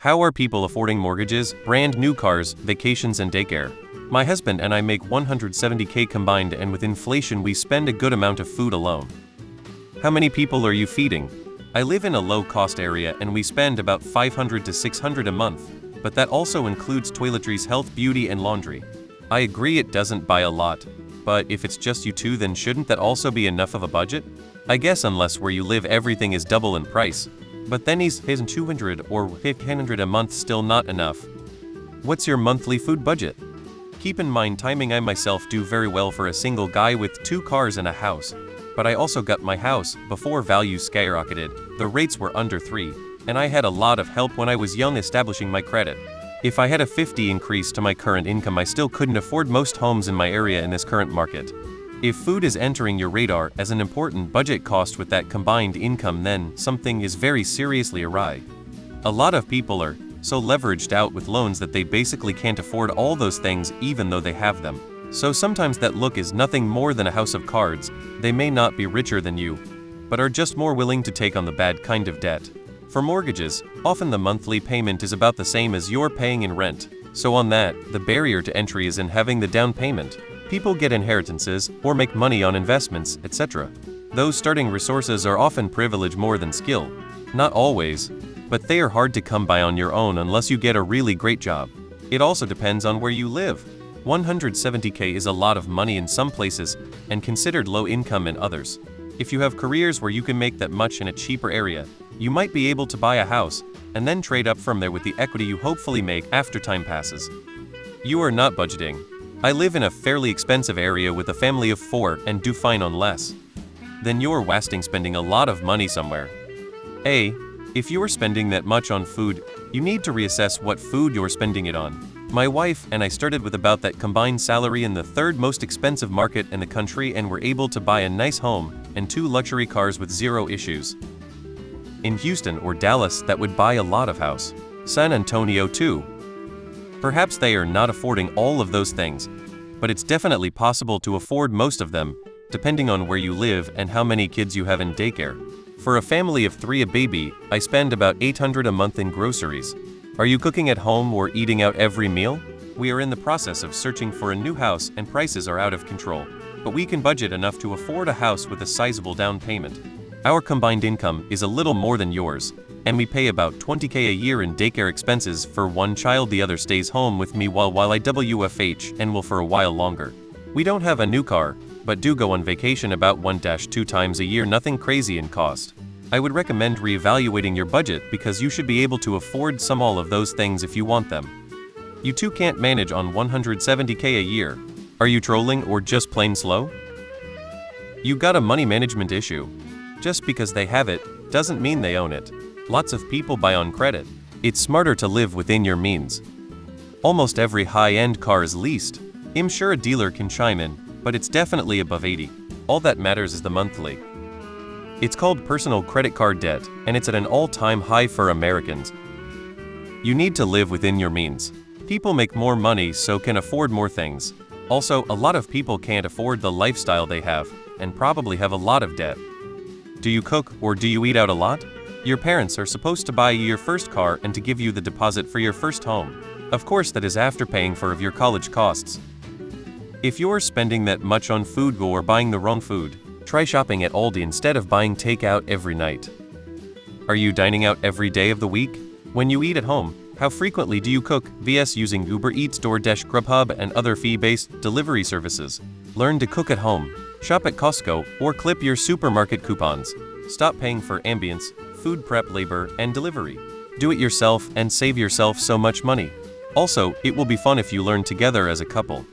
How are people affording mortgages, brand new cars, vacations and daycare? My husband and I make $170K combined, and with inflation we spend a good amount of food alone. How many people are you feeding? I live in a low-cost area and we spend about $500 to $600 a month, but that also includes toiletries, health, beauty and laundry. I agree it doesn't buy a lot, but if it's just you two, then shouldn't that also be enough of a budget? I guess unless where you live everything is double in price. But then isn't $200 or $1,500 a month still not enough? What's your monthly food budget? Keep in mind timing. I myself do very well for a single guy with 2 cars and a house, but I also got my house before values skyrocketed, the rates were under 3, and I had a lot of help when I was young establishing my credit. If I had a 50 increase to my current income, I still couldn't afford most homes in my area in this current market. If food is entering your radar as an important budget cost with that combined income, then something is very seriously awry. A lot of people are so leveraged out with loans that they basically can't afford all those things even though they have them. So sometimes that look is nothing more than a house of cards. They may not be richer than you, but are just more willing to take on the bad kind of debt. For mortgages, often the monthly payment is about the same as you're paying in rent. So on that, the barrier to entry is in having the down payment. People get inheritances or make money on investments, etc. Those starting resources are often privilege more than skill. Not always, but they are hard to come by on your own unless you get a really great job. It also depends on where you live. $170K is a lot of money in some places and considered low income in others. If you have careers where you can make that much in a cheaper area, you might be able to buy a house and then trade up from there with the equity you hopefully make after time passes. You are not budgeting. I live in a fairly expensive area with a family of 4 and do fine on less. Then you're wasting spending a lot of money somewhere. If you are spending that much on food, you need to reassess what food you're spending it on. My wife and I started with about that combined salary in the 3rd most expensive market in the country and were able to buy a nice home and 2 luxury cars with 0 issues. In Houston or Dallas, that would buy a lot of house. San Antonio too. Perhaps they are not affording all of those things, but it's definitely possible to afford most of them, depending on where you live and how many kids you have in daycare. For a family of 3 a baby, I spend about $800 a month in groceries. Are you cooking at home or eating out every meal? We are in the process of searching for a new house and prices are out of control, but we can budget enough to afford a house with a sizable down payment. Our combined income is a little more than yours, and we pay about $20K a year in daycare expenses for one child. The other stays home with me while I WFH and will for a while longer. We don't have a new car, but do go on vacation about 1-2 times a year, nothing crazy in cost. I would recommend reevaluating your budget because you should be able to afford all of those things if you want them. You two can't manage on $170K a year. Are you trolling or just plain slow? You got a money management issue. Just because they have it doesn't mean they own it. Lots of people buy on credit. It's smarter to live within your means. Almost every high-end car is leased. I'm sure a dealer can chime in, but it's definitely above 80. All that matters is the monthly. It's called personal credit card debt, and it's at an all-time high for Americans. You need to live within your means. People make more money so can afford more things. Also, a lot of people can't afford the lifestyle they have, and probably have a lot of debt. Do you cook or do you eat out a lot? Your parents are supposed to buy you your first car and to give you the deposit for your first home. Of course, that is after paying for your college costs. If you're spending that much on food or buying the wrong food, try shopping at Aldi instead of buying takeout every night. Are you dining out every day of the week? When you eat at home, how frequently do you cook vs using Uber Eats, DoorDash, Grubhub, and other fee-based delivery services? Learn to cook at home. Shop at Costco or clip your supermarket coupons. Stop paying for ambience, food prep, labor, and delivery. Do it yourself and save yourself so much money. Also, it will be fun if you learn together as a couple.